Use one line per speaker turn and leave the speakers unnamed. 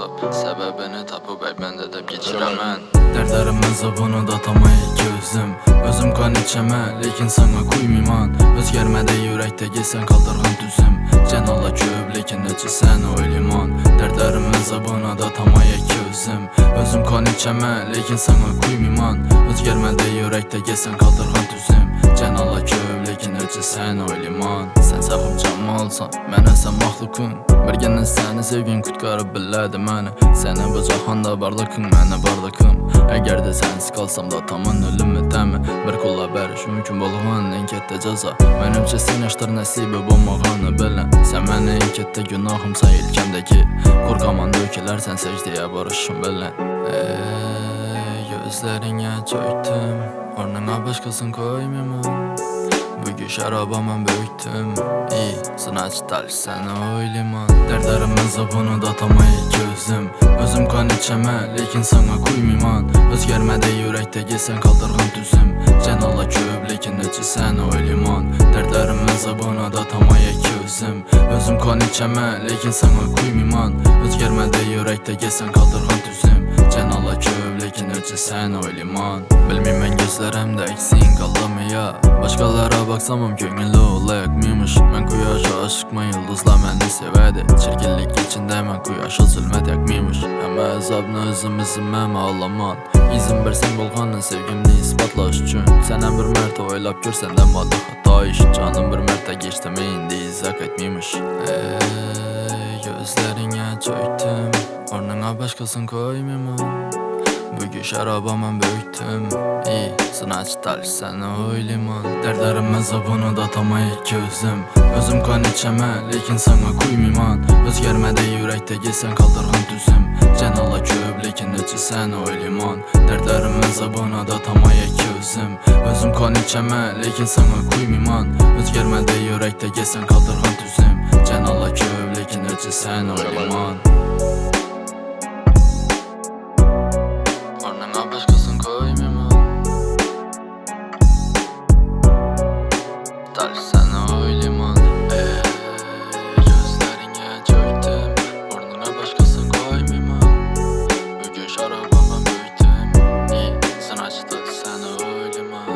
yazıb, səbəbini tapıb əybən edib geçirəm mən.
Dərdlərim əzabını datamayı gözüm Özüm qan içəmə, lekin sana qoymayman Özgərmədə yürəkdə gəlsən qaldırğan düzüm Cənala köp, lekin necə sən o liman Dərdlərim əzabını datamayı gözüm Özüm qan içəmə, lekin sana qoymayman Özgərmədə yürəkdə gəlsən qaldırğan düzüm Cənala köp, lekin necə sən o liman Sən sağım camalsan, mənə sən maxluqun Bir gəndən səni sevgin qutqarıb bilədi məni Səni bu cahanda barlıqın, mənə bardakım Əgər də sənsiz qalsam da tamam ölümü dəmi Bir qulla bəriş mümkün bolğan en kətdə cəza Mənimcə sən yaşlar nəsibi bulmağanı bilən Sən mənə en kətdə günahımsa ilkəmdəki Qorqaman dökülərsən səcdəyə barışım bilən Gözlərinə çöktüm Ornuna başqasını koymayman Bugün şaraba mən böyüktüm Sınaç dal sən o liman Dərdlərim əzabını datamayı gözüm Özüm qan içəmə, lekin sana qoymayman Özgərmədə yürəkdə gəlsən qaldırğan düzüm Cənala köp, lekin necə sən o liman Dərdlərim əzabını datamayı gözüm Özüm qan içəmə, lekin sana qoymayman Özgərmədə yürəkdə gəlsən qaldırğan düzüm Cənala köp, lekin necə sən o liman Bilmiyim mən gözlərimdə eksin qallamaya Başqalara baksamam könüllü olayaqmıymış Mən quyaşa aşıqma yıldızla məni sevədi Çirkinlik içində mən quyaşa zülmət yakmıymış Həmə əzabını özüm iziməm ağlaman İzin versən bolğanın sevgimni ispatlaş üçün Sənən bir mərtə oylab gör səndən madı xata iş Canım bir mərtə geçdimi indi izak etmiymiş Gözlərinə çöktüm Ornuna başqasını koymayman Bugün şaraba mən böyüktüm Sınaç dal sən o liman Dərdlərim əzabını datamayı gözüm Özüm qan içəmə, lekin sana qoymayman Özgərmədə yürəkdə gəlsən qaldırğan düzüm Cənala köp, lekin necə sən o liman Dərdlərim əzabını datamayı gözüm Özüm qan içəmə, lekin sana qoymayman Özgərmədə yürəkdə gəlsən qaldırğan düzüm Cənala köp, lekin necə sən o liman Başqasını koymayman Dal sən o liman Gözlərinə çöktüm Ornuna başqasını koymayman Bugün şaraba mən böyüktüm Sınaç dal sən o liman